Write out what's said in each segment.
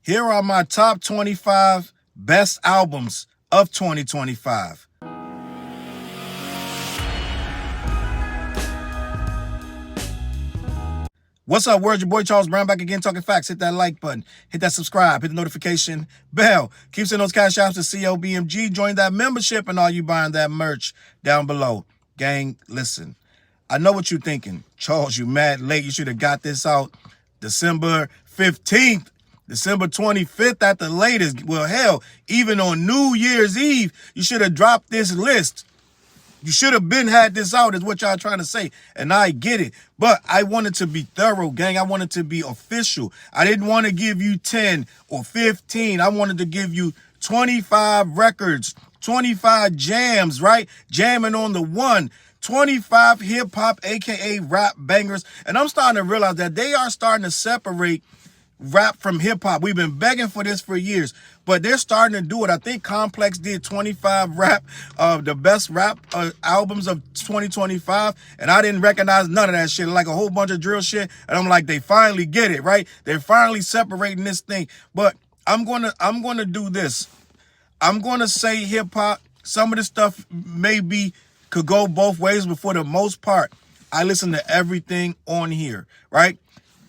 Here are my top 25 best albums of 2025. What's up, world? Your boy Charles Brown back again talking facts. Hit that like button, hit that subscribe, hit the notification bell. Keep sending those cash apps to COBMG. Join that membership and all you buying that merch down below. Gang, listen. I know what you're thinking. Charles, you mad late. You should have got this out December 15th. December 25th at the latest. Well, hell, even on New Year's Eve, you should have dropped this list. You should have had this out is what y'all trying to say. And I get it. But I wanted to be thorough, gang. I wanted to be official. I didn't want to give you 10 or 15. I wanted to give you 25 records, 25 jams, right? Jamming on the one. 25 hip-hop, a.k.a. rap bangers. And I'm starting to realize that they are starting to separate rap from hip-hop. We've been begging for this for years, but they're starting to do it. I think Complex did 25 rap, the best rap albums of 2025, and I didn't recognize none of that shit, like a whole bunch of drill shit, and I'm like, they finally get it, right? They're finally separating this thing, but I'm gonna do this. I'm gonna say hip-hop, some of the stuff maybe could go both ways, but for the most part, I listen to everything on here, right?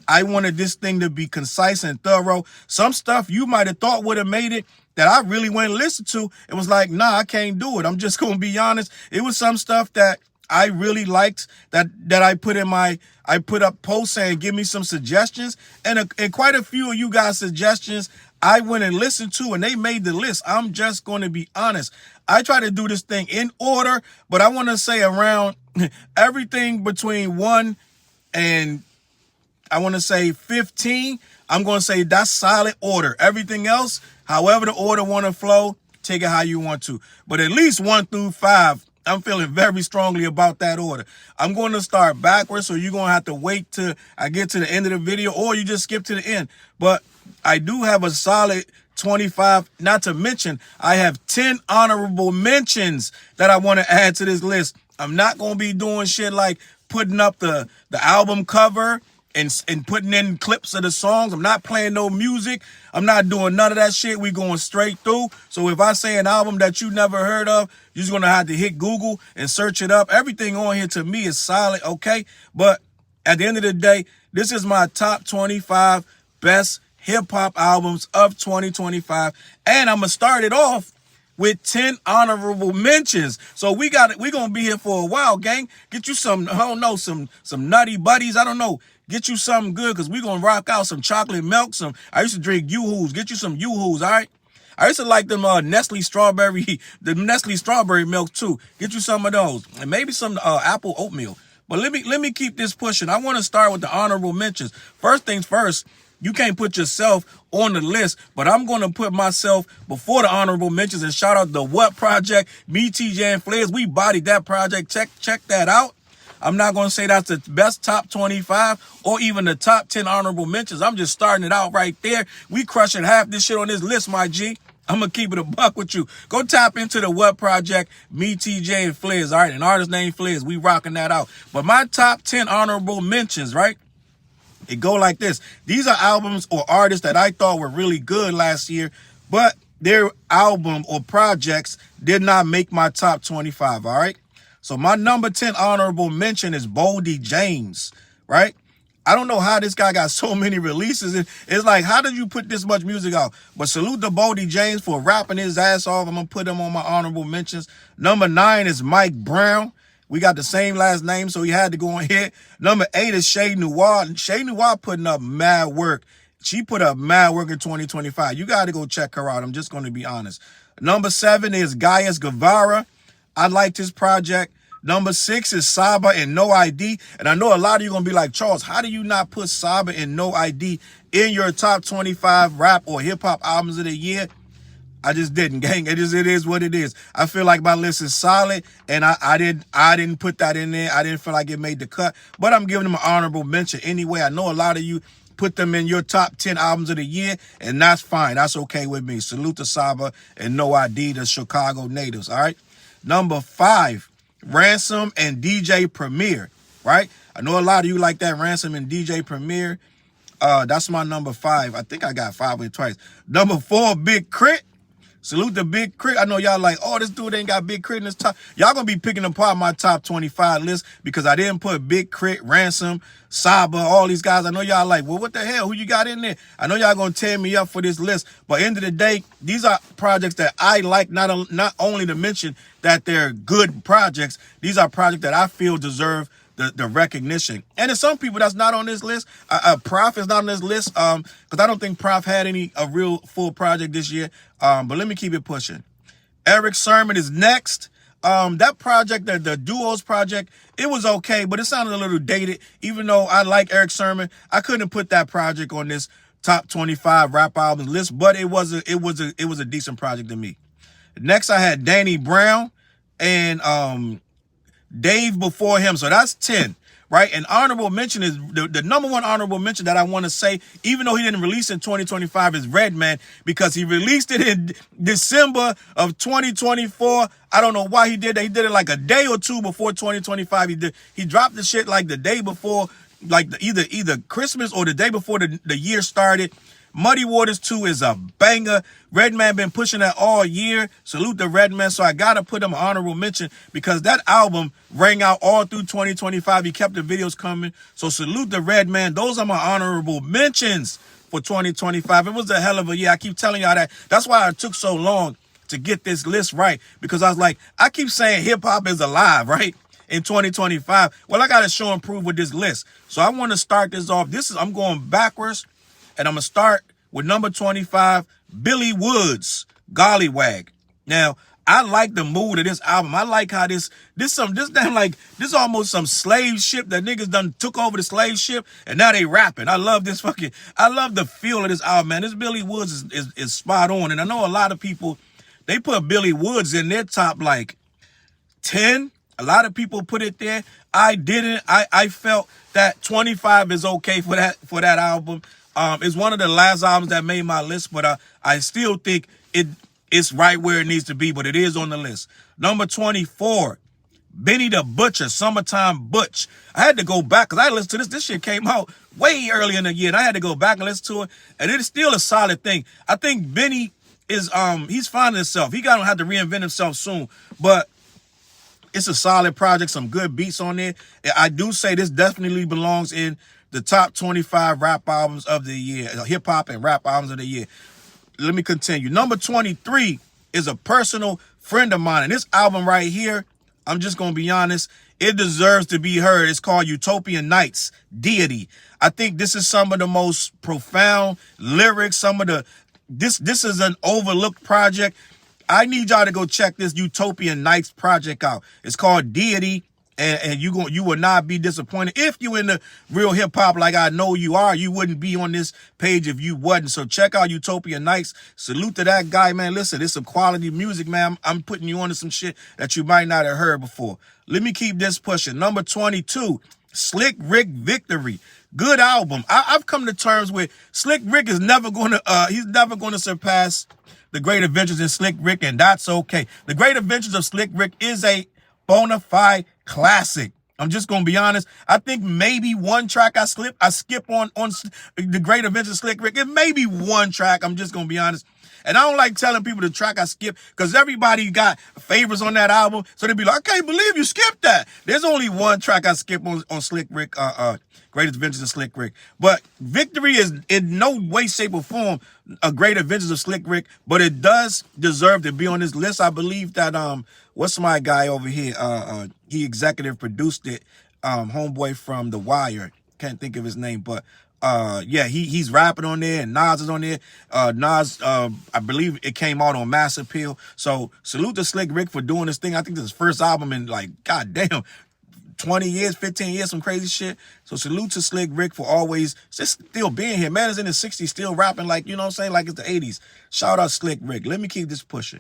I wanted this thing to be concise and thorough. Some stuff you might have thought would have made it that I really went and listened to. It was like, nah, I can't do it. I'm just going to be honest. It was some stuff that I really liked that I put up posts saying, give me some suggestions. And quite a few of you guys' suggestions I went and listened to, and they made the list. I'm just going to be honest. I try to do this thing in order, but I want to say around everything between 1 and I want to say 15. I'm going to say that's solid order. Everything else, however the order want to flow, take it how you want to. But at least 1 through 5, I'm feeling very strongly about that order. I'm going to start backwards, so you're going to have to wait till I get to the end of the video, or you just skip to the end. But I do have a solid 25, not to mention, I have 10 honorable mentions that I want to add to this list. I'm not going to be doing shit like putting up the album cover and putting in clips of the songs. I'm not playing no music. I'm not doing none of that shit. We going straight through. So if I say an album that you never heard of, you're just going to have to hit Google and search it up. Everything on here to me is solid, okay? But at the end of the day, this is my top 25 best hip-hop albums of 2025. And I'm going to start it off with 10 honorable mentions. So we're going to be here for a while, gang. Get you some, I don't know, some nutty buddies. I don't know. Get you something good, because we're going to rock out some chocolate milk. I used to drink Yoo-Hoos. Get you some Yoo-Hoos, all right? I used to like them Nestle strawberry milk too. Get you some of those. And maybe some apple oatmeal. But let me keep this pushing. I want to start with the honorable mentions. First things first, you can't put yourself on the list, but I'm going to put myself before the honorable mentions and shout out the What Project, me, TJ, and Flares. We bodied that project. Check that out. I'm not going to say that's the best top 25 or even the top 10 honorable mentions. I'm just starting it out right there. We crushing half this shit on this list, my G. I'm going to keep it a buck with you. Go tap into the What Project, me, TJ, and Flares. All right, an artist named Flares. We rocking that out. But my top 10 honorable mentions, right? It go like this. These are albums or artists that I thought were really good last year, but their album or projects did not make my top 25, all right? So my number 10 honorable mention is Boldy James, right? I don't know how this guy got so many releases. It's like, how did you put this much music out? But salute to Boldy James for rapping his ass off. I'm going to put him on my honorable mentions. Number 9 is Mike Brown. We got the same last name, so he had to go on here. Number 8 is Shay Noir. Shay Noir putting up mad work. She put up mad work in 2025. You got to go check her out. I'm just going to be honest. Number 7 is Gaius Guevara. I liked his project. Number 6 is Saba and No ID. And I know a lot of you going to be like, Charles, how do you not put Saba and No ID in your top 25 rap or hip-hop albums of the year? I just didn't, gang. It is what it is. I feel like my list is solid, and I didn't put that in there. I didn't feel like it made the cut, but I'm giving them an honorable mention anyway. I know a lot of you put them in your top 10 albums of the year, and that's fine. That's okay with me. Salute to Saba and No ID, the Chicago natives, all right? Number 5, Ransom and DJ Premier, right? I know a lot of you like that Ransom and DJ Premier. That's my number 5. I think I got 5 with twice. Number 4, Big Crit. Salute the Big Crit. I know y'all like, oh, this dude ain't got Big Crit in his top. Y'all gonna be picking apart my top 25 list because I didn't put Big Crit, Ransom, Saba, all these guys. I know y'all like, well, what the hell? Who you got in there? I know y'all gonna tear me up for this list, but end of the day, these are projects that I like, not only to mention that they're good projects, these are projects that I feel deserve the recognition. And there's some people that's not on this list. Prof is not on this list because I don't think Prof had a real full project this year. But let me keep it pushing. Eric Sermon is next. That project, the Duos project, it was okay, but it sounded a little dated. Even though I like Eric Sermon, I couldn't put that project on this top 25 rap albums list, but it was a decent project to me. Next, I had Danny Brown and Dave before him. So that's 10, right? And honorable mention is the number one honorable mention that I want to say, even though he didn't release in 2025, is Redman, because he released it in December of 2024. I don't know why he did that. He did it like a day or two before 2025. He dropped the shit like the day before, like either Christmas or the day before the year started. Muddy Waters 2 is a banger. Redman been pushing that all year. Salute the Redman. So I got to put him an honorable mention because that album rang out all through 2025. He kept the videos coming. So salute the Redman. Those are my honorable mentions for 2025. It was a hell of a year. I keep telling y'all that. That's why it took so long to get this list right, because I was like, I keep saying hip hop is alive, right? In 2025. Well, I got to show and prove with this list. So I want to start this off. I'm going backwards. And I'm going to start with number 25, Billy Woods, Gollywag. Now, I like the mood of this album. I like how this almost some slave ship that niggas done took over the slave ship and now they rapping. I love the feel of this album, man. This Billy Woods is spot on. And I know a lot of people, they put Billy Woods in their top like 10. A lot of people put it there. I didn't. I felt that 25 is okay for that album. It's one of the last albums that made my list, but I still think it's right where it needs to be, but it is on the list. Number 24, Benny the Butcher, Summertime Butch. I had to go back because I listened to this. This shit came out way early in the year, and I had to go back and listen to it, and it's still a solid thing. I think Benny is he's finding himself. He gonna have to reinvent himself soon, but it's a solid project, some good beats on there. I do say this definitely belongs in the top 25 rap albums of the year, hip hop and rap albums of the year. Let me continue. Number 23 is a personal friend of mine. And this album right here, I'm just going to be honest, it deserves to be heard. It's called Utopian Nights, Deity. I think this is some of the most profound lyrics, this is an overlooked project. I need y'all to go check this Utopian Nights project out. It's called Deity. And you will not be disappointed. If you in the real hip hop like I know you are, you wouldn't be on this page if you wasn't. So check out Utopia Nights. Salute to that guy, man. Listen, it's some quality music, man. I'm putting you on to some shit that you might not have heard before. Let me keep this pushing. Number 22, Slick Rick Victory. Good album. I've come to terms with Slick Rick is never going to surpass The Great Adventures in Slick Rick, and that's okay. The Great Adventures of Slick Rick is a bona fide classic. I'm just gonna be honest. I think maybe one track I skip on The Great Adventures of Slick Rick. It may be one track. I'm just gonna be honest. And I don't like telling people the track I skip because everybody got favorites on that album. So they be like, I can't believe you skipped that. There's only one track I skip on Slick Rick, Great Adventures of Slick Rick. But Victory is in no way, shape, or form a Great Adventures of Slick Rick, but it does deserve to be on this list. I believe that what's my guy over here? He executive produced it. Homeboy from The Wire. Can't think of his name, but yeah, he's rapping on there, and Nas is on there. Nas, I believe it came out on Mass Appeal. So salute to Slick Rick for doing this thing. I think this is his first album in like, goddamn, 20 years, 15 years, some crazy shit. So salute to Slick Rick for always just still being here. Man is in his 60s, still rapping like, you know what I'm saying, like it's the 80s. Shout out Slick Rick. Let me keep this pushing.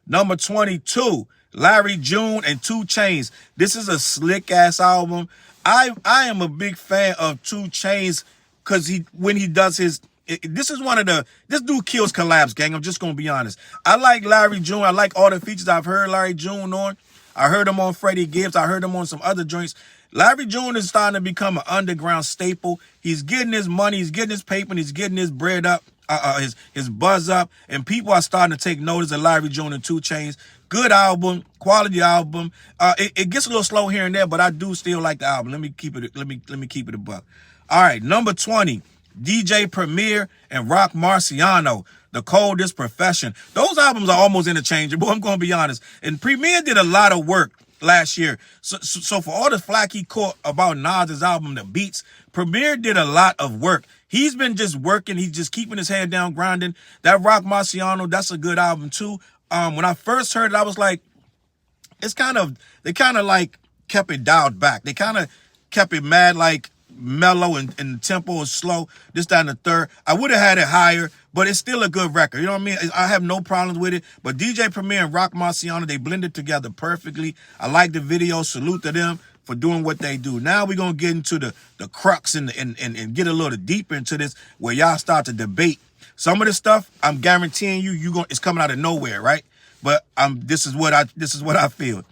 Number 22, Larry June and 2 Chainz. This is a slick ass album. I am a big fan of 2 Chainz because when he does his, this dude kills collabs, gang. I'm just gonna be honest. I like Larry June. I like all the features I've heard Larry June on. I heard him on Freddie Gibbs. I heard him on some other joints. Larry June is starting to become an underground staple. He's getting his money, he's getting his paper, and he's getting his bread up, his buzz up, and people are starting to take notice of Larry June and 2 Chainz. Good album, quality album. It gets a little slow here and there, but I do still like the album. Let me keep it a buck. All right, number 20, DJ Premier and Rock Marciano, The Coldest Profession. Those albums are almost interchangeable, I'm going to be honest. And Premier did a lot of work last year. So for all the flack he caught about Nas's album, The Beats, Premier did a lot of work. He's been just working. He's just keeping his head down, grinding. That Rock Marciano, that's a good album too. When I first heard it, I was like, they kind of like kept it dialed back. They kind of kept it mad, like mellow and the tempo is slow. This, that, and the third. I would have had it higher, but it's still a good record. You know what I mean? I have no problems with it. But DJ Premier and Rock Marciano, they blended together perfectly. I like the video. Salute to them for doing what they do. Now we're going to get into the crux and get a little deeper into this, where y'all start to debate. Some of the stuff, I'm guaranteeing you it's coming out of nowhere, right? But this is what I feel.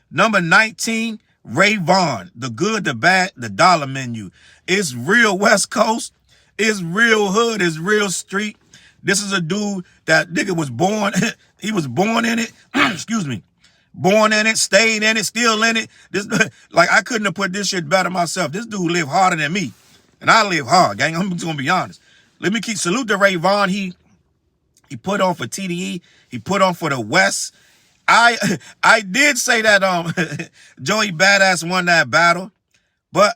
Number 19, Ray Vaughn, The Good, the Bad, the Dollar Menu. It's real West Coast. It's real hood. It's real street. This is a dude that nigga was born. He was born in it. Excuse me. Born in it, stayed in it, still in it. This, like, I couldn't have put this shit better myself. This dude lived harder than me. And I live hard, gang. I'm just going to be honest. Let me salute to Ray Vaughn. He put on for TDE. He put on for the West. I did say that Joey Badass won that battle, but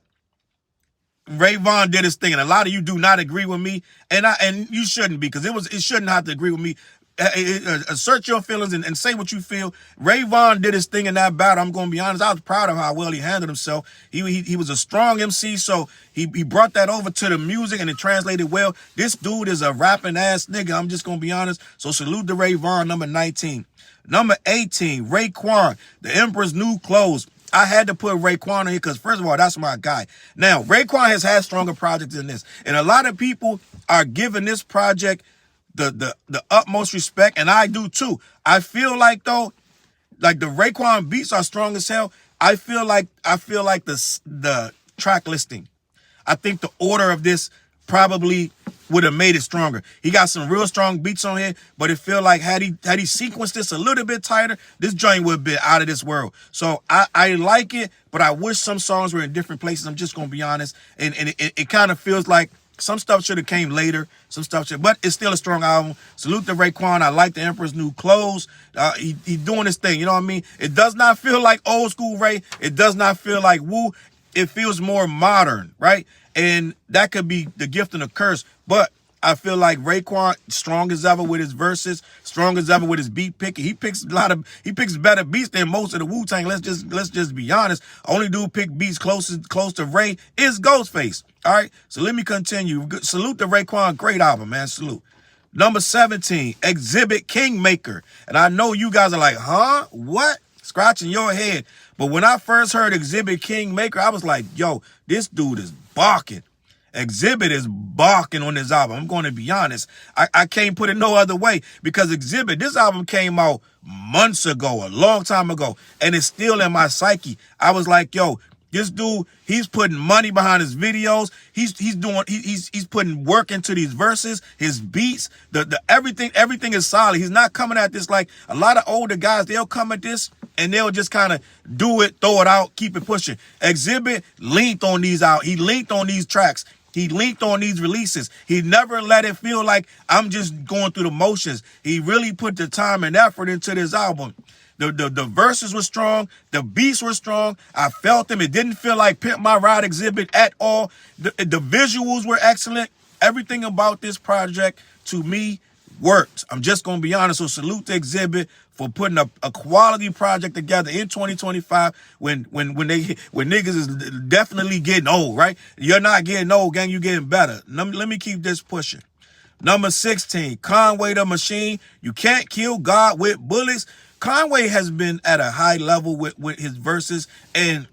Ray Vaughn did his thing, and a lot of you do not agree with me, and you shouldn't, because it shouldn't have to agree with me. Assert your feelings and say what you feel. Ray Vaughn did his thing in that battle. I'm going to be honest. I was proud of how well he handled himself. He was a strong MC, so he brought that over to the music, and it translated well. This dude is a rapping ass nigga. I'm just going to be honest. So salute to Ray Vaughn, number 19. Number 18, Raekwon, The Emperor's New Clothes. I had to put Raekwon in here because, first of all, that's my guy. Now, Raekwon has had stronger projects than this, and a lot of people are giving this project the utmost respect, and I do too. I feel like, though, like the Raekwon beats are strong as hell. I feel like the track listing, I think the order of this probably would have made it stronger. He got some real strong beats on here, but it feel like had he sequenced this a little bit tighter, this joint would have been out of this world. So I like it, but I wish some songs were in different places. I'm just gonna be honest, and it kind of feels like some stuff should have came later. Some stuff should, but it's still a strong album. Salute to Raekwon. I like The Emperor's New Clothes. He doing his thing. You know what I mean? It does not feel like old school Ray. It does not feel like Woo. It feels more modern, right? And that could be the gift and the curse. But I feel like Raekwon, strong as ever with his verses, strong as ever with his beat picking. He picks better beats than most of the Wu-Tang. Let's just be honest. Only dude pick beats close to Ray is Ghostface. All right. So let me continue. Salute to Raekwon. Great album, man. Salute. Number 17, Exhibit Kingmaker. And I know you guys are like, huh? What? Scratching your head. But when I first heard Exhibit Kingmaker, I was like, yo, this dude is barking. Exhibit is barking on this album. I'm going to be honest. I can't put it no other way, because Exhibit, this album came out months ago, a long time ago, and it's still in my psyche. I was like, yo, this dude, he's putting money behind his videos. He's putting work into these verses, his beats, the everything is solid. He's not coming at this like a lot of older guys. They'll come at this and they'll just kind of do it, throw it out, keep it pushing. Exhibit linked on these out. He linked on these tracks. He linked on these releases. He never let it feel like I'm just going through the motions. He really put the time and effort into this album. The verses were strong. The beats were strong. I felt them. It didn't feel like Pimp My Ride Exhibit at all. The visuals were excellent. Everything about this project, to me, worked. I'm just going to be honest. So salute to Exhibit for putting a quality project together in 2025 when niggas is definitely getting old, right? You're not getting old, gang. You're getting better. Let me keep this pushing. Number 16, Conway the Machine. You can't kill God with bullets. Conway has been at a high level with his verses, and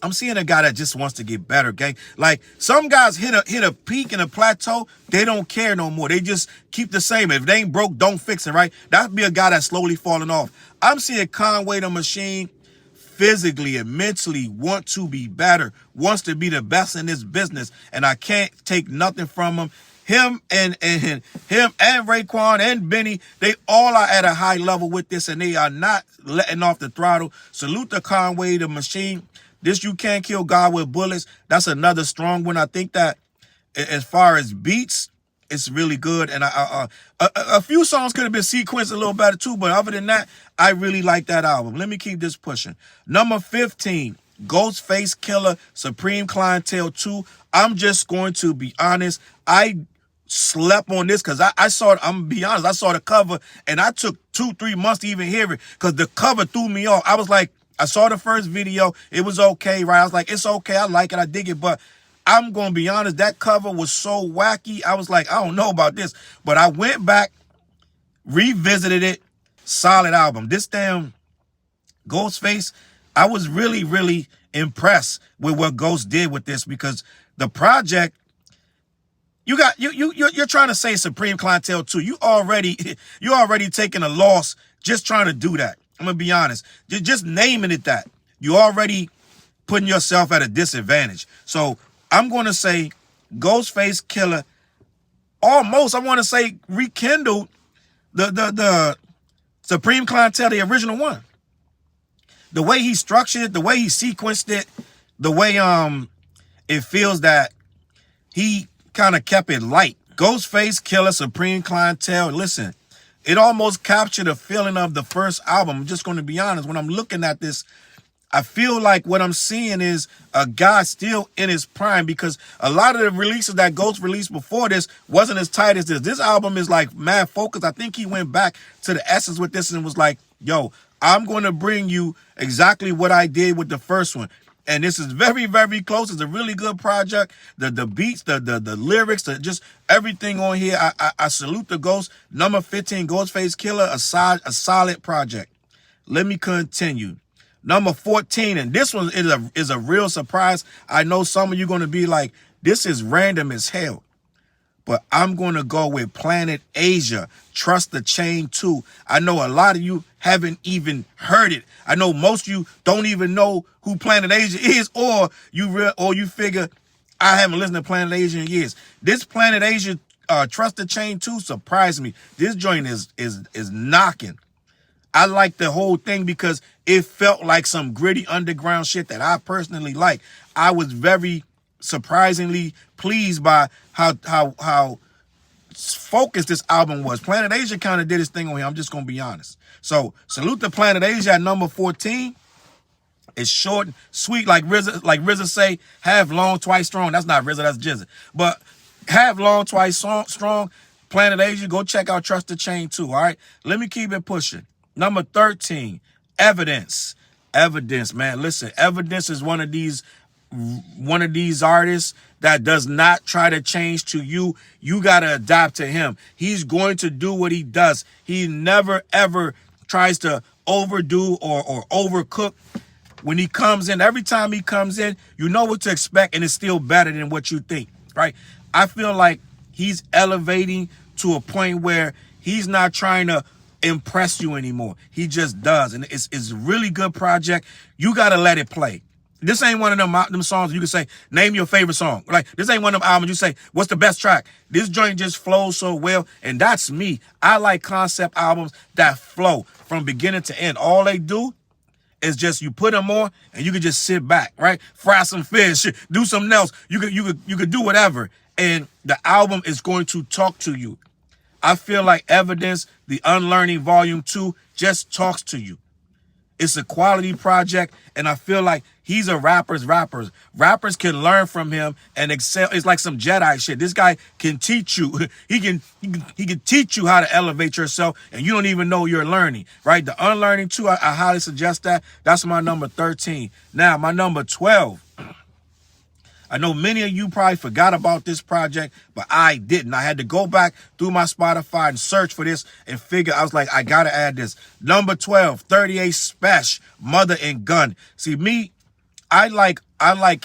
I'm seeing a guy that just wants to get better, gang. Like, some guys hit a peak and a plateau, they don't care no more. They just keep the same. If they ain't broke, don't fix it, right? That'd be a guy that's slowly falling off. I'm seeing Conway the Machine physically and mentally want to be better, wants to be the best in this business, and I can't take nothing from him. Him and Raekwon and Benny, they all are at a high level with this, and they are not letting off the throttle. Salute to Conway, the machine. This You Can't Kill God with Bullets. That's another strong one. I think that as far as beats, it's really good. And a few songs could have been sequenced a little better too, but other than that, I really like that album. Let me keep this pushing. Number 15, Ghostface Killah, Supreme Clientele 2. I'm just going to be honest. I slept on this because I saw it. I'm gonna be honest. I saw the cover and I took 2-3 months to even hear it because the cover threw me off. I was like, I saw the first video. It was okay, right? I was like, it's okay. I like it. I dig it. But I'm going to be honest. That cover was so wacky. I was like, I don't know about this. But I went back, revisited it. Solid album. This damn Ghostface, I was really, really impressed with what Ghost did with this because the project, you're trying to say Supreme Clientele 2. You already taking a loss just trying to do that. I'm gonna be honest. Just naming it that. You already putting yourself at a disadvantage. So I'm gonna say Ghostface Killah almost, I want to say, rekindled the Supreme Clientele, the original one. The way he structured it, the way he sequenced it, the way it feels that he kind of kept it light. Ghostface Killah, Supreme Clientele. Listen, it almost captured the feeling of the first album. I'm just going to be honest. When I'm looking at this, I feel like what I'm seeing is a guy still in his prime because a lot of the releases that Ghost released before this wasn't as tight as this. This album is like mad focused. I think he went back to the essence with this and was like, yo, I'm going to bring you exactly what I did with the first one. And this is very, very close. It's a really good project. The beats, the lyrics, just everything on here. I salute the Ghost. Number 15, Ghostface Killah, a solid project. Let me continue. Number 14, and this one is a real surprise. I know some of you going to be like, this is random as hell. But I'm going to go with Planet Asia, Trust the Chain 2. I know a lot of you haven't even heard it. I know most of you don't even know who Planet Asia is, or you figure I haven't listened to Planet Asia in years. This Planet Asia, Trust the Chain 2 surprised me. This joint is knocking. I like the whole thing because it felt like some gritty underground shit that I personally like. I was very surprisingly pleased by how focused this album was. Planet Asia kind of did his thing on here. I'm just going to be honest. So salute to Planet Asia at number 14. It's short and sweet, like RZA say, have long, twice strong. That's not RZA, that's Jizza. But have long, twice strong. Planet Asia, go check out Trust the Chain 2, all right? Let me keep it pushing. Number 13, Evidence. Evidence, man. Listen, Evidence is one of these artists that does not try to change to you. You got to adapt to him. He's going to do what he does. He never, ever tries to overdo or overcook. When he comes in, every time he comes in, you know what to expect, and it's still better than what you think, right? I feel like he's elevating to a point where he's not trying to impress you anymore. He just does, and it's a really good project. You got to let it play. This ain't one of them songs you can say, name your favorite song. Like, this ain't one of them albums you say, what's the best track? This joint just flows so well, and that's me. I like concept albums that flow from beginning to end. All they do is just you put them on, and you can just sit back, right? Fry some fish, do something else. You could do whatever, and the album is going to talk to you. I feel like Evidence, the Unlearning Volume 2, just talks to you. It's a quality project, and I feel like he's a rapper's rapper. Rappers can learn from him and excel. It's like some Jedi shit. This guy can teach you. He can teach you how to elevate yourself, and you don't even know you're learning, right? The Unlearning 2, I highly suggest that. That's my number 13. Now, my number 12. I know many of you probably forgot about this project, but I didn't. I had to go back through my Spotify and search for this and figure, I was like, I got to add this. Number 12, 38 Spesh, Mother and Gun. See, me, I like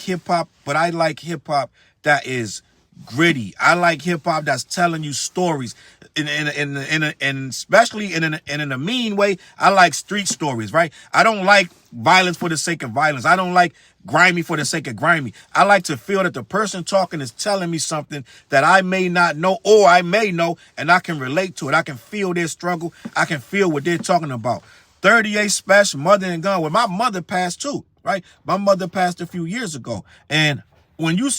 hip-hop, but I like hip-hop that is gritty. I like hip-hop that's telling you stories. and especially in a mean way, I like street stories, right? I don't like violence for the sake of violence. I don't like grimy for the sake of grimy. I like to feel that the person talking is telling me something that I may not know or I may know, and I can relate to it. I can feel their struggle. I can feel what they're talking about. 38 Spesh, Mother and Gun. Well, my mother passed too, right? My mother passed a few years ago. And when you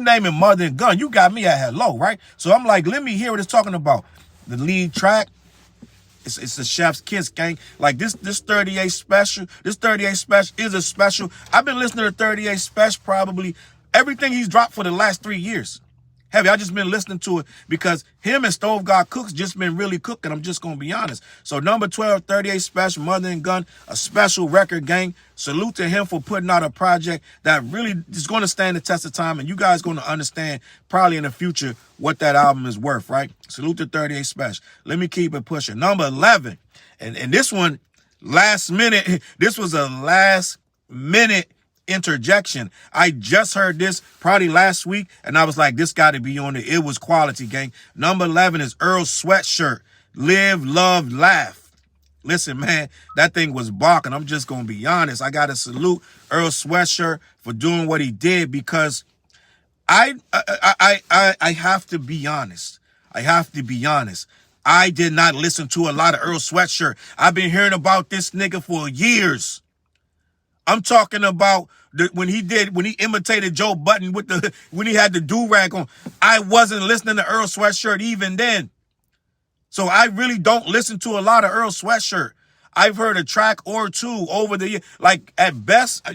naming Mother and Gun, you got me at hello, right? So I'm like, let me hear what it's talking about. The lead track, it's the Chef's Kiss, gang. Like this 38 special, this 38 Spesh is a special. I've been listening to 38 Spesh probably everything he's dropped for the last 3 years. Heavy, I just been listening to it because him and Stove God Cooks just been really cooking. I'm just going to be honest. So number 12, 38 Spesh, Mother and Gun, a special record, gang. Salute to him for putting out a project that really is going to stand the test of time. And you guys going to understand probably in the future what that album is worth, right? Salute to 38 Spesh. Let me keep it pushing. Number 11. And this one, last minute. This was a last minute interjection. I just heard this probably last week, and I was like, this got to be on it. It was quality, gang. Number 11 is Earl Sweatshirt, Live, Love, Laugh. Listen, man, that thing was barking. I'm just going to be honest. I got to salute Earl Sweatshirt for doing what he did because I have to be honest. I have to be honest. I did not listen to a lot of Earl Sweatshirt. I've been hearing about this nigga for years. I'm talking about when he imitated Joe Budden when he had the do-rag on. I wasn't listening to Earl Sweatshirt even then. So I really don't listen to a lot of Earl Sweatshirt. I've heard a track or two over the year, like at best,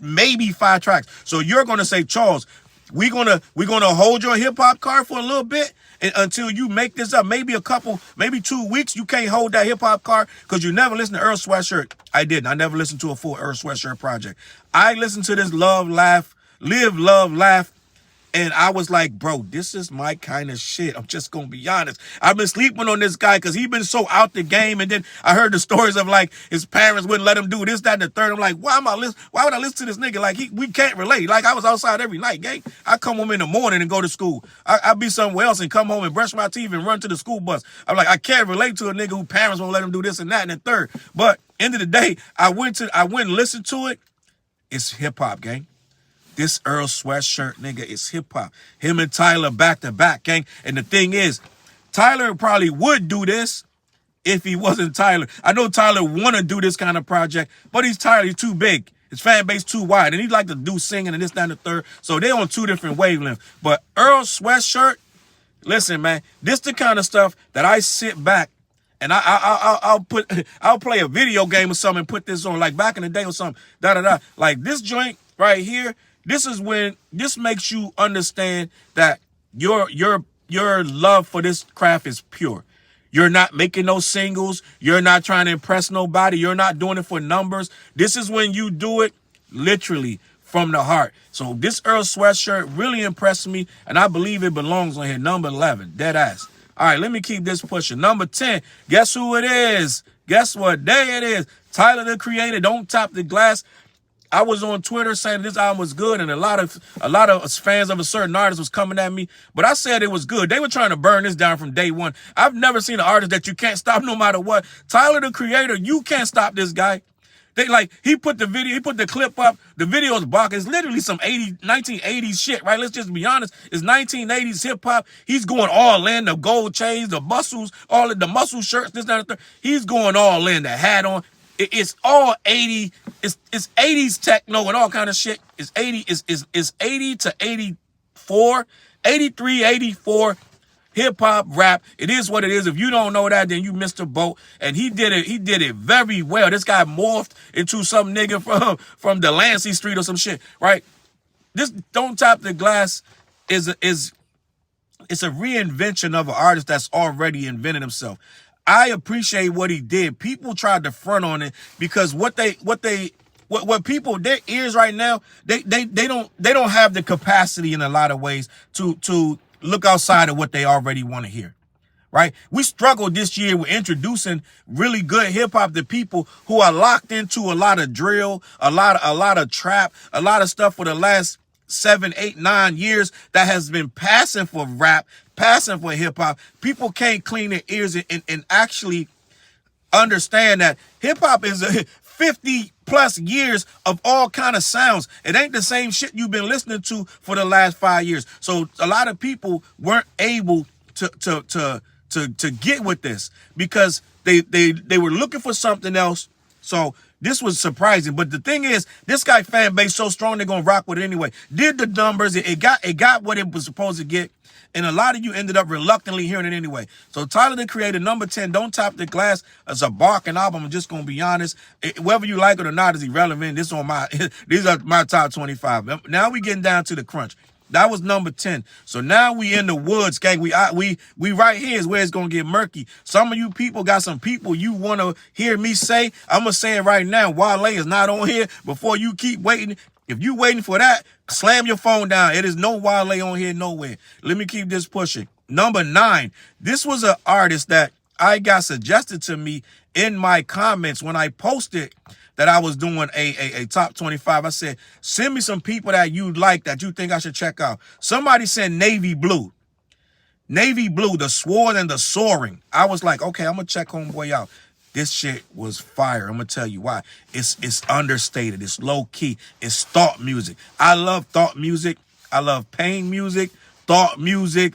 maybe 5 tracks. So you're gonna say, Challz, we're gonna hold your hip hop card for a little bit until you make this up. Maybe 2 weeks. You can't hold that hip hop card because you never listened to Earl Sweatshirt. I didn't. I never listened to a full Earl Sweatshirt project. I listened to this Love, Laugh, Live, Love, Laugh. And I was like, bro, this is my kind of shit. I'm just going to be honest. I've been sleeping on this guy because he's been so out the game. And then I heard the stories of like his parents wouldn't let him do this, that, and the third. I'm like, why would I listen to this nigga? Like we can't relate. Like I was outside every night, gang. I come home in the morning and go to school. I'd be somewhere else and come home and brush my teeth and run to the school bus. I'm like, I can't relate to a nigga whose parents won't let him do this and that and the third. But end of the day, I went and listened to it. It's hip hop, gang. This Earl Sweatshirt nigga is hip-hop. Him and Tyler back-to-back, gang. And the thing is, Tyler probably would do this if he wasn't Tyler. I know Tyler want to do this kind of project, but he's Tyler. He's too big. His fan base too wide. And he like to do singing and this, that, and the third. So they on 2 different wavelengths. But Earl Sweatshirt, listen, man, this the kind of stuff that I sit back and I'll play a video game or something and put this on, like back in the day or something, da-da-da. Like this joint right here, this is when this makes you understand that your love for this craft is pure. You're not making no singles. You're not trying to impress nobody. You're not doing it for numbers. This is when you do it literally from the heart. So this Earl Sweatshirt really impressed me, and I believe it belongs on here. Number 11, dead ass. All right, let me keep this pushing. Number 10, guess who it is? Guess what day it is? Tyler, the Creator, Don't Top the Glass. I was on Twitter saying this album was good, and a lot of fans of a certain artist was coming at me, but I said it was good. They were trying to burn this down from day one. I've never seen an artist that you can't stop no matter what. Tyler, the Creator, you can't stop this guy. He put the clip up. The video is blocked. It's literally some 1980s shit, right? Let's just be honest. It's 1980s hip hop. He's going all in, the gold chains, the muscles, all of the muscle shirts, this, that, and the third. He's going all in, the hat on. It's all 80. It's 80s techno and all kind of shit. It's 80 to 84, 83, 84 hip hop rap. It is what it is. If you don't know that, then you missed a boat. And he did it very well. This guy morphed into some nigga from Delancey Street or some shit, right? This Don't Top the Glass is a reinvention of an artist that's already invented himself. I appreciate what he did. People tried to front on it because what people, their ears right now, they don't have the capacity in a lot of ways to look outside of what they already want to hear. Right? We struggled this year with introducing really good hip hop to people who are locked into a lot of drill, a lot of trap, a lot of stuff for the last 7, 8, 9 years that has been passing for rap, passing for hip hop, people can't clean their ears and actually understand that hip hop is 50 plus years of all kind of sounds. It ain't the same shit you've been listening to for the last 5 years. So a lot of people weren't able to get with this because they were looking for something else. So this was surprising. But the thing is, this guy fan base so strong, they're gonna rock with it anyway. Did the numbers, it got what it was supposed to get. And a lot of you ended up reluctantly hearing it anyway. So Tyler, the Creator, number 10, Don't Top the Glass. It's a barking album. I'm just gonna be honest. Whether you like it or not is irrelevant. These are my top 25. Now we getting down to the crunch. That was number 10. So now we in the woods, gang. We right here is where it's gonna get murky. Some of you people got some people you wanna hear me say. I'm gonna say it right now. Wale is not on here. Before you keep waiting, if you waiting for that, slam your phone down. It is no Wale on here nowhere. Let me keep this pushing. Number 9. This was an artist that I got suggested to me in my comments when I posted that I was doing a top 25. I said, send me some people that you like that you think I should check out. Somebody said Navy Blue. Navy Blue, the Sword and the Soaring. I was like, okay, I'm going to check homeboy out. This shit was fire. I'm going to tell you why. It's understated. It's low key. It's thought music. I love thought music. I love pain music, thought music,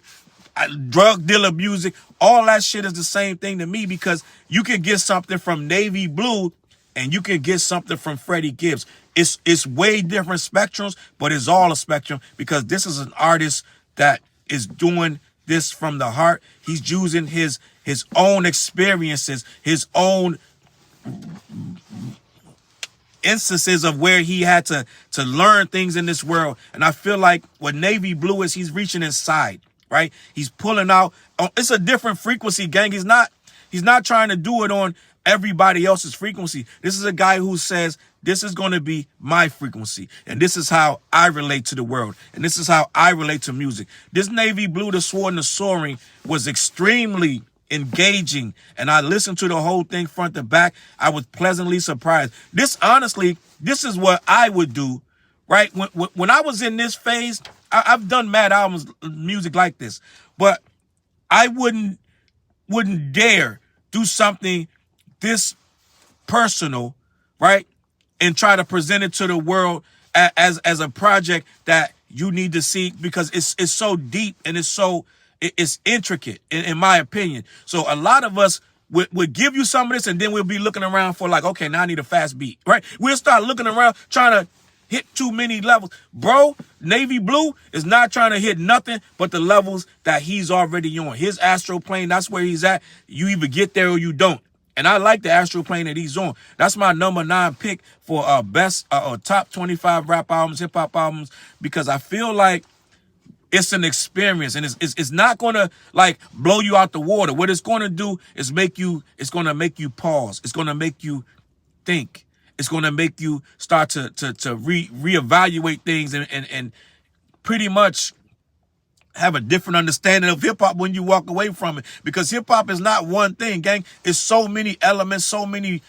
drug dealer music. All that shit is the same thing to me because you can get something from Navy Blue and you can get something from Freddie Gibbs. It's way different spectrums, but it's all a spectrum because this is an artist that is doing this from the heart. He's using his own experiences, his own instances of where he had to learn things in this world. And I feel like what Navy Blue is, he's reaching inside, right? He's pulling out. It's a different frequency, gang. He's not trying to do it on everybody else's frequency. This is a guy who says, this is going to be my frequency. And this is how I relate to the world. And this is how I relate to music. This Navy Blue, the Sword and the Soaring was extremely engaging. And I listened to the whole thing front to back. I was pleasantly surprised. Honestly, this is what I would do, right? When I was in this phase, I've done mad albums, music like this, but I wouldn't dare do something this personal, right? And try to present it to the world as a project that you need to see because it's so deep and it's intricate in my opinion. So a lot of us would give you some of this and then we'll be looking around for like, okay, now I need a fast beat, right? We'll start looking around trying to hit too many levels. Bro, Navy Blue is not trying to hit nothing but the levels that he's already on. His astral plane, that's where he's at. You either get there or you don't. And I like the astral plane that he's on. That's my number 9 pick for best or top 25 rap albums, hip hop albums, because I feel like it's an experience and it's not going to like blow you out the water. What it's going to do is it's going to make you pause. It's going to make you think. It's going to make you start to reevaluate things and pretty much have a different understanding of hip hop when you walk away from it, because hip hop is not one thing, gang. It's so many elements, so many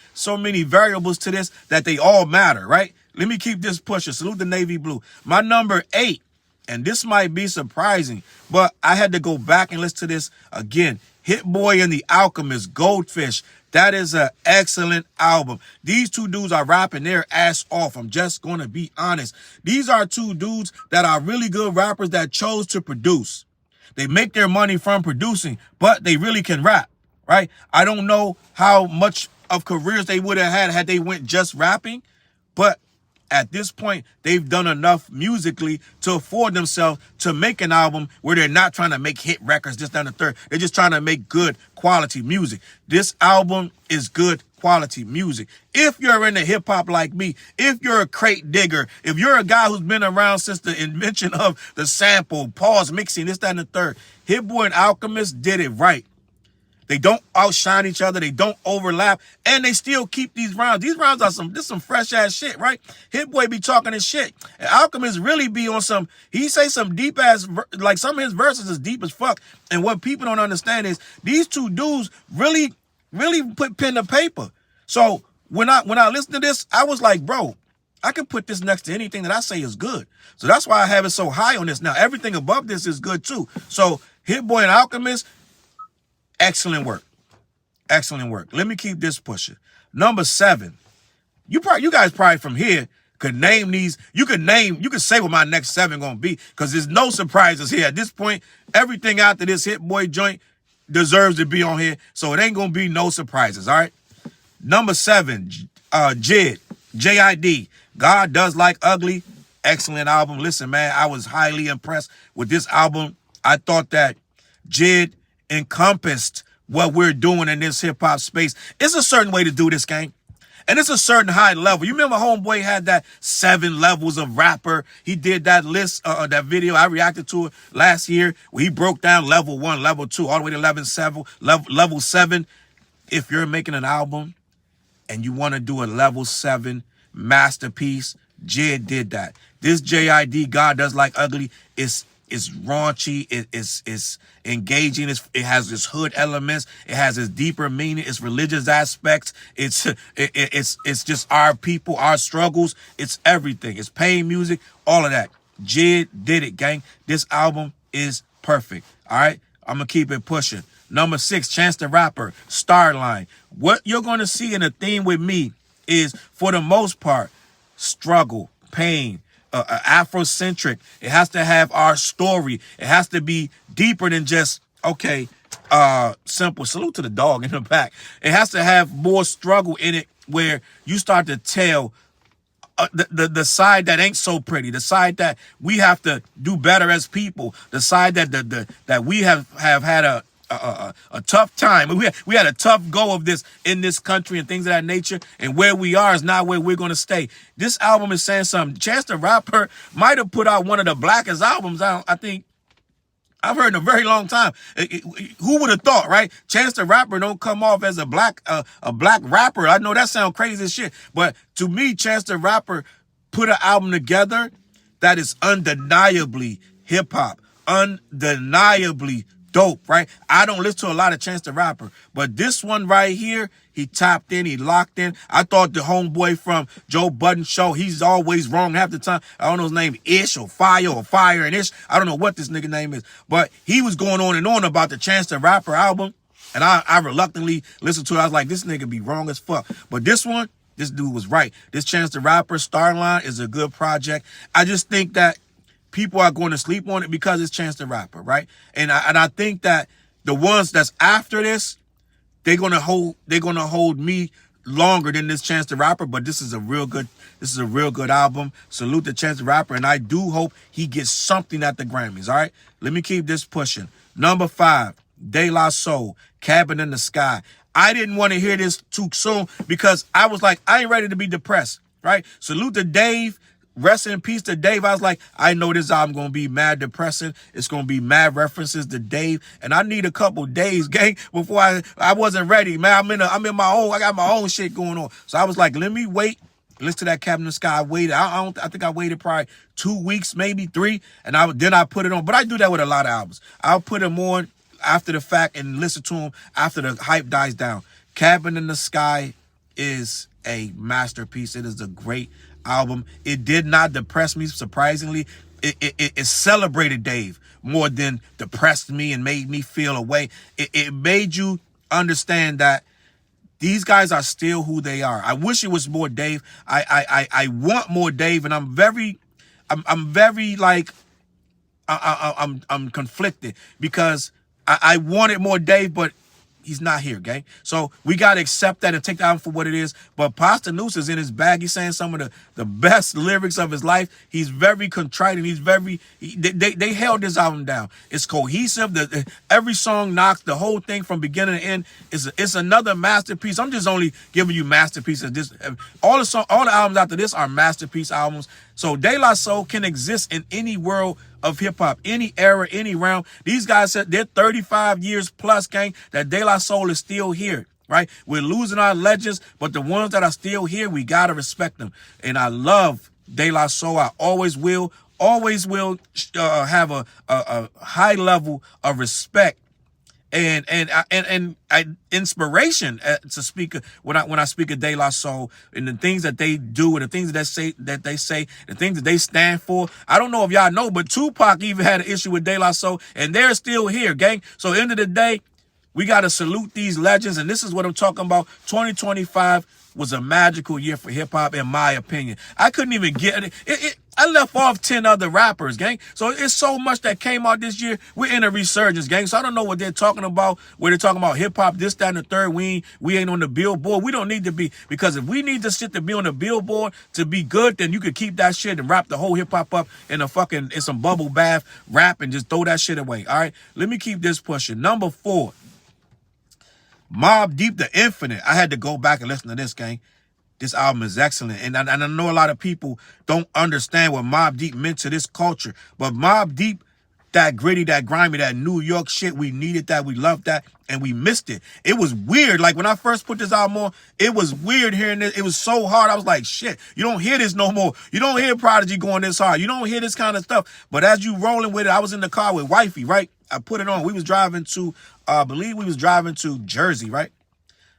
variables to this that they all matter, right? Let me keep this pushing. Salute the Navy Blue. My number 8, and this might be surprising, but I had to go back and listen to this again. Hit Boy and the Alchemist, Goldfish. That is an excellent album. These two dudes are rapping their ass off. I'm just going to be honest. These are two dudes that are really good rappers that chose to produce. They make their money from producing, but they really can rap, right? I don't know how much of careers they would have had they went just rapping, but at this point, they've done enough musically to afford themselves to make an album where they're not trying to make hit records, this, that, and the third. They're just trying to make good quality music. This album is good quality music. If you're into hip hop like me, if you're a crate digger, if you're a guy who's been around since the invention of the sample, pause, mixing, this, that, and the third, Hit Boy and Alchemist did it right. They don't outshine each other. They don't overlap. And they still keep these rounds. These rounds are some fresh ass shit, right? Hit Boy be talking his shit. And Alchemist really be on he say some deep ass, like some of his verses is deep as fuck. And what people don't understand is these two dudes really put pen to paper. So when I listened to this, I was like, bro, I can put this next to anything that I say is good. So that's why I have it so high on this. Now, everything above this is good too. So Hit Boy and Alchemist, excellent work. Excellent work. Let me keep this pushing. Number 7. You guys probably from here could name these. You could say what my next 7 gonna be, because there's no surprises here. At this point, everything after this Hit Boy joint deserves to be on here. So it ain't gonna be no surprises. All right. Number 7, JID, JID, God Does Like Ugly. Excellent album. Listen, man, I was highly impressed with this album. I thought that JID encompassed what we're doing in this hip-hop space. It's a certain way to do this, gang. And it's a certain high level. You remember Homeboy had that 7 levels of rapper. He did that list, that video. I reacted to it last year where he broke down level 1, level 2, all the way to level 7. If you're making an album and you want to do a level 7 masterpiece, JID did that. This JID, God Does Like Ugly, is raunchy, it's engaging, it has its hood elements, it has its deeper meaning, its religious aspects, it's just our people, our struggles, it's everything. It's pain music, all of that. JID did it, gang. This album is perfect. All right, I'm gonna keep it pushing. Number 6, Chance the Rapper, Starline. What you're gonna see in a theme with me is, for the most part, struggle, pain, Afrocentric. It has to have our story. It has to be deeper than just, okay, simple. Salute to the dog in the back. It has to have more struggle in it, where you start to tell the side that ain't so pretty, the side that we have to do better as people, the side that we have had a tough time. We had a tough go of this in this country and things of that nature, and where we are is not where we're going to stay. This album is saying something. Chance the Rapper might have put out one of the blackest albums I think I've heard in a very long time. Who would have thought, right? Chance the Rapper don't come off as a black rapper. I know that sounds crazy as shit, but to me, Chance the Rapper put an album together that is undeniably hip hop, undeniably dope, right? I don't listen to a lot of Chance the Rapper, but this one right here, he tapped in, he locked in. I thought the homeboy from Joe Budden show, he's always wrong half the time. I don't know his name, Ish or Fire and Ish. I don't know what this nigga name is, but he was going on and on about the Chance the Rapper album, and I reluctantly listened to it. I was like, this nigga be wrong as fuck. But this one, this dude was right. This Chance the Rapper, Starline, is a good project. I just think that people are going to sleep on it because it's Chance the Rapper, right? And I think that the ones that's after this, they're gonna hold me longer than this Chance the Rapper. But this is a real good album. Salute to Chance the Rapper, and I do hope he gets something at the Grammys. All right, let me keep this pushing. Number 5, De La Soul, Cabin in the Sky. I didn't want to hear this too soon because I was like, I ain't ready to be depressed, right? Salute to Dave. Rest in peace to Dave. I was like, I know this album going to be mad depressing. It's going to be mad references to Dave. And I need a couple days, gang, before I wasn't ready, man. I'm in my own, I got my own shit going on. So I was like, let me wait. Listen to that Cabin in the Sky. I waited. I think I waited probably 2 weeks, maybe 3. And then I put it on. But I do that with a lot of albums. I'll put them on after the fact and listen to them after the hype dies down. Cabin in the Sky is a masterpiece. It is a great album. It did not depress me, surprisingly. It celebrated Dave more than depressed me and made me feel away. It made you understand that these guys are still who they are. I wish it was more Dave. I want more Dave, and I'm very like I'm conflicted because I wanted more Dave, but he's not here, gang. So we got to accept that and take that album for what it is. But Pasta Noose is in his bag. He's saying some of the best lyrics of his life. He's very contrite, and they held this album down. It's cohesive. Every song knocks. The whole thing from beginning to end is another masterpiece. I'm just only giving you masterpieces. All the albums after this are masterpiece albums. So De La Soul can exist in any world of hip-hop, any era, any realm. These guys said they're 35 years plus, gang, that De La Soul is still here, right? We're losing our legends, but the ones that are still here, we got to respect them. And I love De La Soul. I always will have a high level of respect inspiration to speak when I speak of De La Soul and the things that they do and the things that they say, the things that they stand for. I don't know if y'all know, but Tupac even had an issue with De La Soul, and they're still here, gang. So at the end of the day, we got to salute these legends, and this is what I'm talking about. 2025 was a magical year for hip-hop, in my opinion. I couldn't even get it. I left off 10 other rappers, gang. So it's so much that came out this year. We're in a resurgence, gang. So I don't know what they're talking about, where they're talking about hip-hop, this, that, and the third. We ain't on the Billboard. We don't need to be, because if we need this shit to be on the Billboard to be good, then you could keep that shit and wrap the whole hip-hop up in some bubble bath rap and just throw that shit away, all right? Let me keep this pushing. Number 4. Mobb Deep the Infinite. I had to go back and listen to this, gang. This album is excellent. And I know a lot of people don't understand what Mobb Deep meant to this culture. But Mobb Deep, that gritty, that grimy, that New York shit, we needed that. We loved that. And we missed it. It was weird. Like when I first put this album on, it was weird hearing it. It was so hard. I was like, shit, you don't hear this no more. You don't hear Prodigy going this hard. You don't hear this kind of stuff. But as you rolling with it, I was in the car with Wifey, right? I put it on. We was driving to, I believe we was driving to Jersey, right?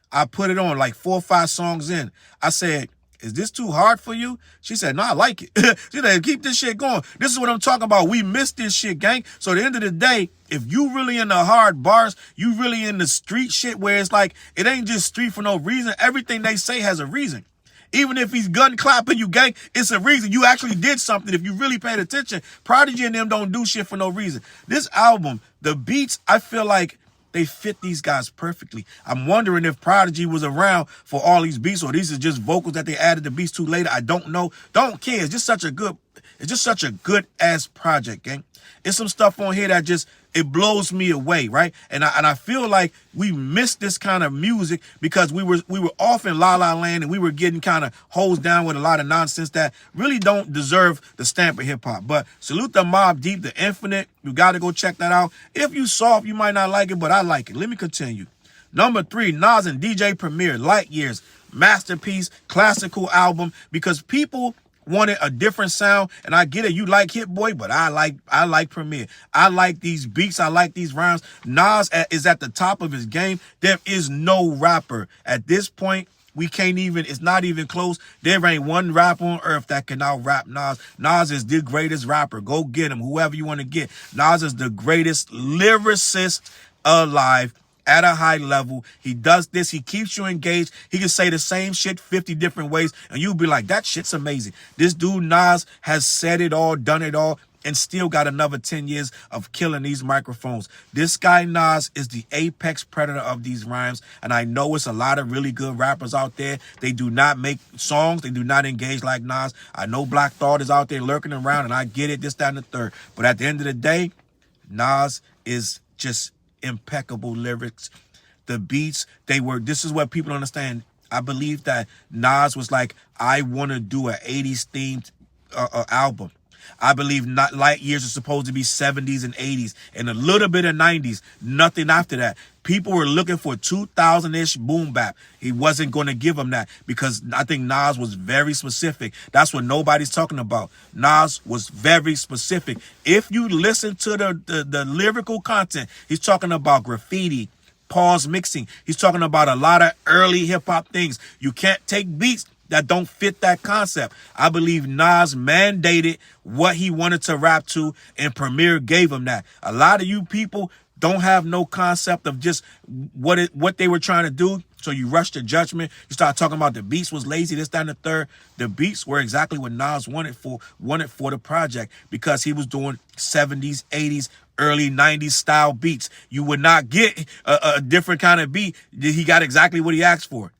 I put it on like 4 or 5 songs in. I said, is this too hard for you? She said, no, I like it. She said, keep this shit going. This is what I'm talking about. We missed this shit, gang. So at the end of the day, if you really in the hard bars, you really in the street shit where it's like, it ain't just street for no reason. Everything they say has a reason. Even if he's gun clapping you, gang, it's a reason. You actually did something if you really paid attention. Prodigy and them don't do shit for no reason. This album, the beats, I feel like they fit these guys perfectly. I'm wondering if Prodigy was around for all these beats, or these are just vocals that they added the beats to later. I don't know. Don't care. It's just such a good ass project, gang. It's some stuff on here that just, it blows me away, right? And I feel like we missed this kind of music because we were off in La La Land, and we were getting kind of hosed down with a lot of nonsense that really don't deserve the stamp of hip hop. But salute the Mobb Deep, the Infinite. You got to go check that out. If you soft, you might not like it, but I like it. Let me continue. Number 3, Nas and DJ Premier, Light Years, masterpiece, classical album, because people wanted a different sound, and I get it. You like Hit Boy, but I like Premier. I like these beats. I like these rhymes. Nas is at the top of his game. There is no rapper at this point. We can't even, it's not even close. There ain't one rapper on earth that can out-rap Nas. Nas is the greatest rapper. Go get him, whoever you want to get. Nas is the greatest lyricist alive. At a high level. He does this. He keeps you engaged. He can say the same shit 50 different ways, and you'll be like, that shit's amazing. This dude Nas has said it all, done it all, and still got another 10 years of killing these microphones. This guy Nas is the apex predator of these rhymes, and I know it's a lot of really good rappers out there. They do not make songs. They do not engage like Nas. I know Black Thought is out there lurking around, and I get it, this, that, and the third. But at the end of the day, Nas is just impeccable lyrics. The beats, this is what people understand. I believe that Nas was like, I want to do an 80s themed album. I believe not Light Years are supposed to be 70s and 80s and a little bit of 90s. Nothing after that. People were looking for 2000-ish boom bap. He wasn't going to give them that because I think Nas was very specific. That's what nobody's talking about. Nas was very specific. If you listen to the lyrical content, he's talking about graffiti, pause mixing. He's talking about a lot of early hip-hop things. You can't take beats that don't fit that concept. I believe Nas mandated what he wanted to rap to, and Premier gave him that. A lot of you people don't have no concept of just what they were trying to do, so you rush to judgment. You start talking about the beats was lazy, this, that, and the third. The beats were exactly what Nas wanted for the project, because he was doing 70s, 80s, early 90s style beats. You would not get a different kind of beat. He got exactly what he asked for.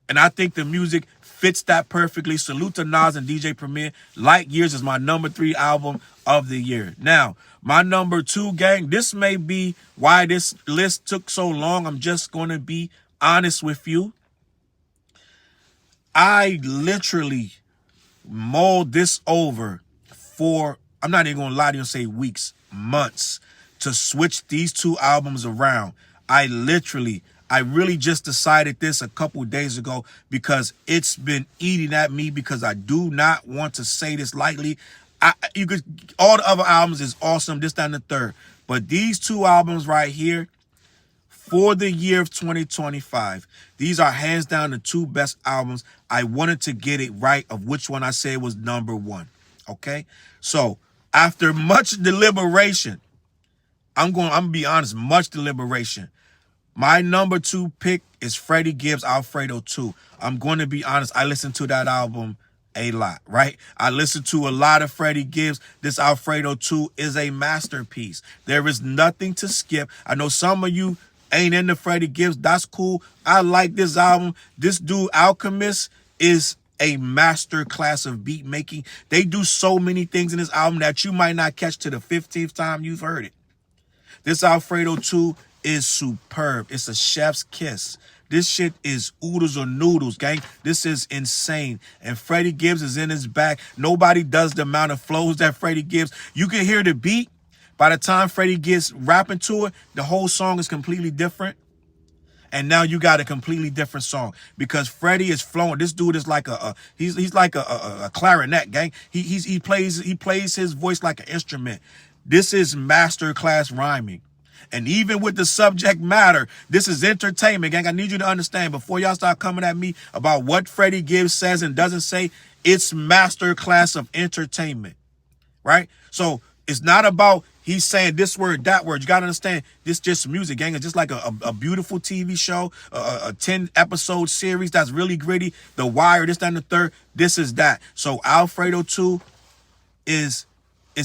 And I think the music fits that perfectly. Salute to Nas and DJ Premier. Light Years is my number 3 album of the year. Now, my number 2, gang, this may be why this list took so long. I'm just going to be honest with you. I literally mulled this over for, I'm not even going to lie to you and say weeks, months, to switch these 2 albums around. I really just decided this a couple days ago because it's been eating at me, because I do not want to say this lightly. All the other albums is awesome, this, that, and the third. But these 2 albums right here, for the year of 2025. These are hands down the 2 best albums. I wanted to get it right of which one I say was number 1. Okay? So, after much deliberation, I'm gonna be honest, much deliberation. My number 2 pick is Freddie Gibbs, Alfredo 2. I'm going to be honest, I listened to that album a lot, right? I listened to a lot of Freddie Gibbs. This Alfredo 2 is a masterpiece. There is nothing to skip. I know some of you ain't into Freddie Gibbs. That's cool. I like this album. This dude, Alchemist, is a master class of beat making. They do so many things in this album that you might not catch to the 15th time you've heard it. This Alfredo 2 is superb. It's a chef's kiss. This shit is oodles or noodles, gang. This is insane. And Freddie Gibbs is in his bag. Nobody does the amount of flows that Freddie Gibbs. You can hear the beat. By the time Freddie gets rapping to it, the whole song is completely different. And now you got a completely different song because Freddie is flowing. This dude is like he's like a clarinet, gang. He plays his voice like an instrument. This is masterclass rhyming. And even with the subject matter, this is entertainment, gang. I need you to understand before y'all start coming at me about what Freddie Gibbs says and doesn't say, it's masterclass of entertainment, right? So it's not about he's saying this word, that word. You got to understand, this just music, gang. It's just like a beautiful TV show, a 10-episode series that's really gritty. The Wire, this, that, and the third. This is that. So Alfredo 2 is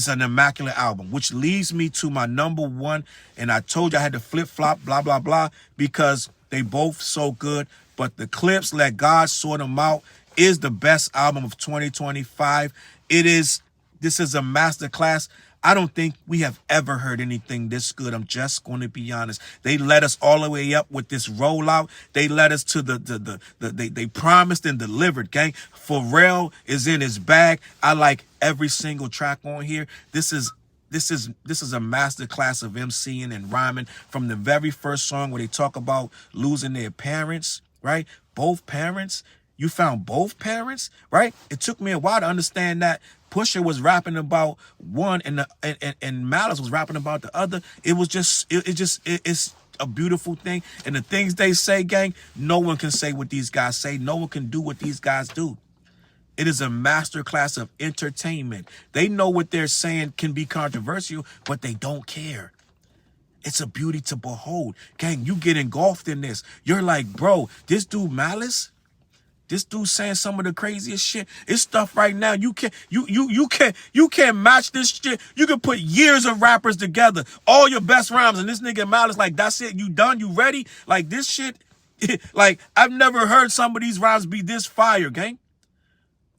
an immaculate album, which leads me to my number 1. And I told you I had to flip-flop, blah, blah, blah, because they both so good. But the Clipse, Let God Sort Them Out, is the best album of 2025. This is a masterclass. I don't think we have ever heard anything this good. I'm just going to be honest. They led us all the way up with this rollout. They led us to they promised and delivered, gang. Pharrell is in his bag. I like every single track on here. This is a master class of MCing and rhyming from the very first song where they talk about losing their parents, right? Both parents. You found both parents, right? It took me a while to understand that Pusha was rapping about one and Malice was rapping about the other. It was just, it's a beautiful thing. And the things they say, gang, no one can say what these guys say. No one can do what these guys do. It is a masterclass of entertainment. They know what they're saying can be controversial, but they don't care. It's a beauty to behold. Gang, you get engulfed in this. You're like, bro, this dude Malice, this dude saying some of the craziest shit. It's stuff right now. You can't match this shit. You can put years of rappers together, all your best rhymes, and this nigga Malice, like, that's it. You done? You ready? Like, this shit, like, I've never heard some of these rhymes be this fire, gang.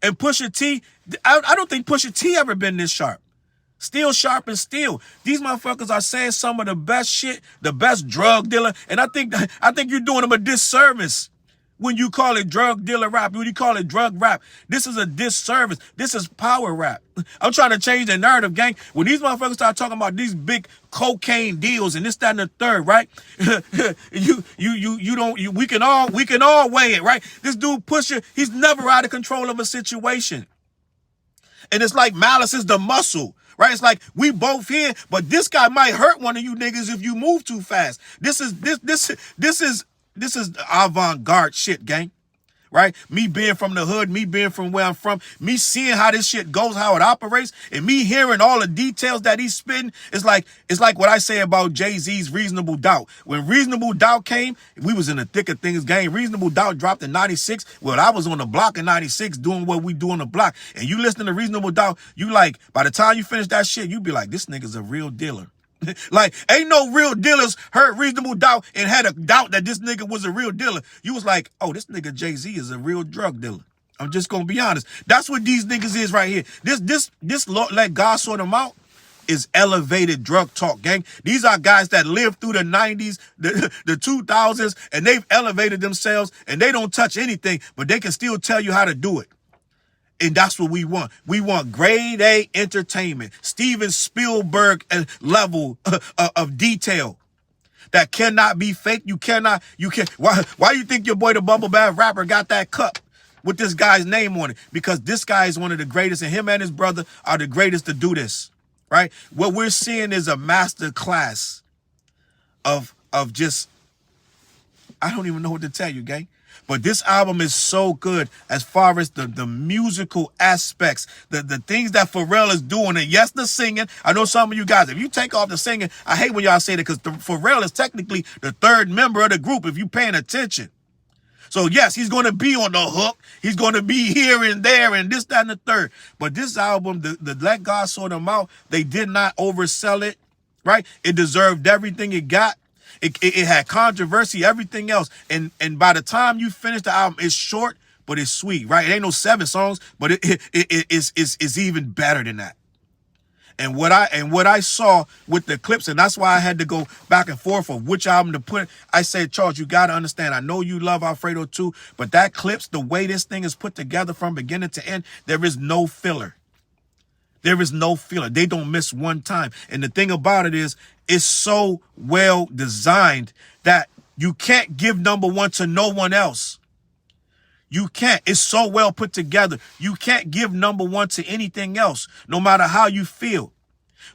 And Pusha T, I don't think Pusha T ever been this sharp. Still sharp and still. These motherfuckers are saying some of the best shit, the best drug dealer, and I think you're doing them a disservice when you call it drug dealer rap, when you call it drug rap. This is a disservice. This is power rap. I'm trying to change the narrative, gang. When these motherfuckers start talking about these big cocaine deals and this, that, and the third, right? We can all weigh it, right? This dude Pusha, he's never out of control of a situation. And it's like Malice is the muscle, right? It's like we both here, but this guy might hurt one of you niggas if you move too fast. This is avant-garde shit, gang. Right? Me being from the hood, me being from where I'm from, me seeing how this shit goes, how it operates, and me hearing all the details that he's spitting. It's like what I say about Jay-Z's Reasonable Doubt. When Reasonable Doubt came, we was in the thick of things, gang. Reasonable Doubt dropped in 96. Well, I was on the block in 96 doing what we do on the block. And you listen to Reasonable Doubt, you like, by the time you finish that shit, you be like, this nigga's a real dealer. Like, ain't no real dealers heard Reasonable Doubt and had a doubt that this nigga was a real dealer. You was like, oh, this nigga Jay-Z is a real drug dealer. I'm just gonna be honest. That's what these niggas is right here. This Let God Sort Them Out is elevated drug talk, gang. These are guys that lived through the 90s, the 2000s, and they've elevated themselves, and they don't touch anything, but they can still tell you how to do it. And that's what we want. We want grade A entertainment, Steven Spielberg level of detail that cannot be fake. You can't. Why you think your boy, the Bubble Bath rapper, got that cup with this guy's name on it? Because this guy is one of the greatest, and him and his brother are the greatest to do this, right? What we're seeing is a master class of just I don't even know what to tell you, gang. But this album is so good as far as the musical aspects, the things that Pharrell is doing. And yes, the singing. I know some of you guys, if you take off the singing, I hate when y'all say that because Pharrell is technically the third member of the group if you're paying attention. So yes, he's going to be on the hook. He's going to be here and there and this, that, and the third. But this album, the Let God Sort Them Out, they did not oversell it, right? It deserved everything it got. It had controversy, everything else. And by the time you finish the album, it's short, but it's sweet, right? It ain't no 7 songs, but it's even better than that. And what I saw with the Clipse, and that's why I had to go back and forth of which album to put. I said, Challz, you got to understand, I know you love Alfredo too, but that Clipse, the way this thing is put together from beginning to end, there is no filler. There is no filler. They don't miss one time. And the thing about it is, it's so well designed that you can't give number one to no one else. You can't. It's so well put together. You can't give number one to anything else, no matter how you feel.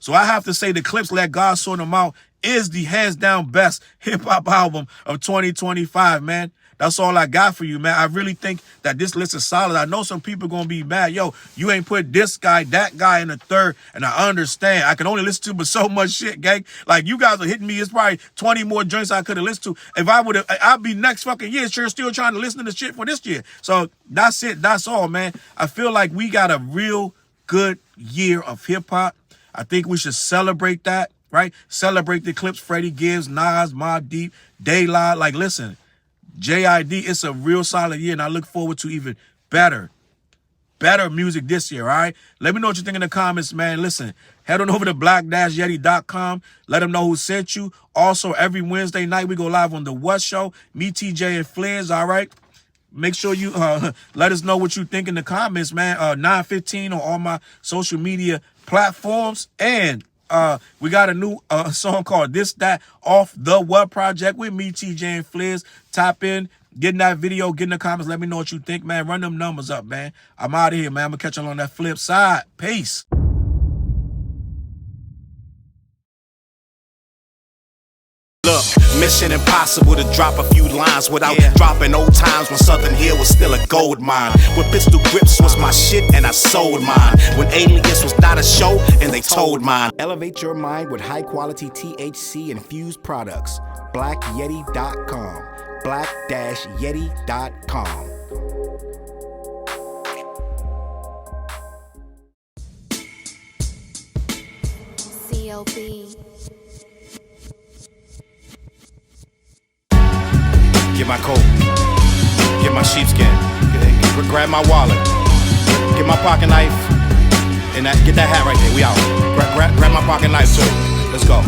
So I have to say the Clipse Let God Sort Them Out is the hands down best hip hop album of 2025, man. That's all I got for you, man. I really think that this list is solid. I know some people going to be mad. Yo, you ain't put this guy, that guy in the third. And I understand. I can only listen to but so much shit, gang. Like, you guys are hitting me. It's probably 20 more joints I could have listened to. If I would have, I'd be next fucking year sure still trying to listen to the shit for this year. So that's it. That's all, man. I feel like we got a real good year of hip hop. I think we should celebrate that, right? Celebrate the Clipse, Freddie, Gibbs, Nas, Mobb Deep, Daylight. Like, listen. JID, it's a real solid year, and I look forward to even better music this year, all right? Let me know what you think in the comments, man. Listen, head on over to black-yeti.com. Let them know who sent you. Also, every Wednesday night, we go live on The What Show. Me, TJ, and Flares, all right? Make sure you let us know what you think in the comments, man. 9:15 on all my social media platforms. And we got a new song called This, That, Off The What Project with me, TJ, and Flares. Tap in, get in that video, get in the comments. Let me know what you think, man. Run them numbers up, man. I'm out of here, man. I'm going to catch you on that flip side. Peace. Look, mission impossible to drop a few lines without dropping old times when Southern Hill was still a gold mine. When pistol grips was my shit and I sold mine. When Alias was not a show and they told mine. Elevate your mind with high quality THC infused products. BlackYeti.com. Black-Yeti.com. CLB. Get my coat, get my sheepskin, grab my wallet, get my pocket knife, and get that hat right there. We out. Grab my pocket knife too. Let's go.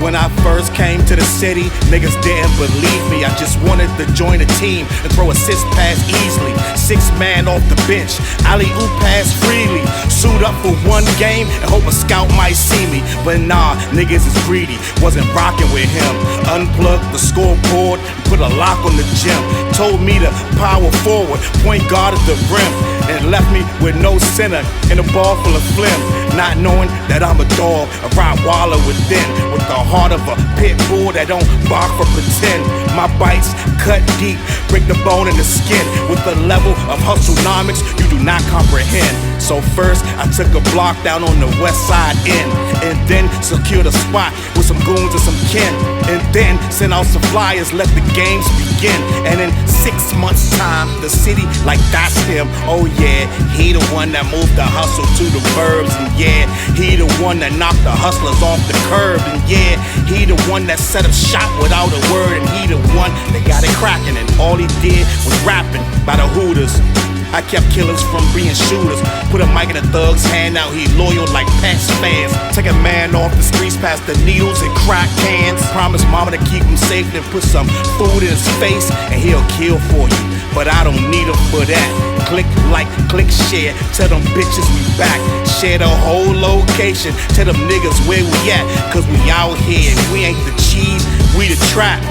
When I first came to the city, niggas didn't believe me. I just wanted to join a team and throw assist pass easily. 6-man off the bench, alley-oop pass freely. Suit up for one game and hope a scout might see me. But nah, niggas is greedy, wasn't rocking with him. Unplugged the scoreboard, put a lock on the gym. Told me to power forward, point guard at the rim. And left me with no center and a ball full of phlegm. Not knowing that I'm a dog, a Rottweiler within. With the heart of a pit bull that don't bark for pretend. My bites cut deep, break the bone and the skin. With the level of hustlenomics you do not comprehend. So first I took a block down on the west side end. And then secured a spot with some goons and some kin. And then sent out some flyers, let the games begin. And in 6 months time, the city like that's him. Oh yeah, he the one that moved the hustle to the burbs. And yeah, he the one that knocked the hustlers off the curb. And yeah, he the one that set up shop without a word. And he the one that got it cracking. And all he did was rapping by the Hooters. I kept killers from being shooters. Put a mic in a thug's hand, now he loyal like Pats fans. Take a man off the streets past the needles and crack cans. Promise mama to keep him safe, then put some food in his face and he'll kill for you. But I don't need him for that. Click like, click share, tell them bitches we back. Share the whole location, tell them niggas where we at. Cause we out here, we ain't the cheese, we the trap.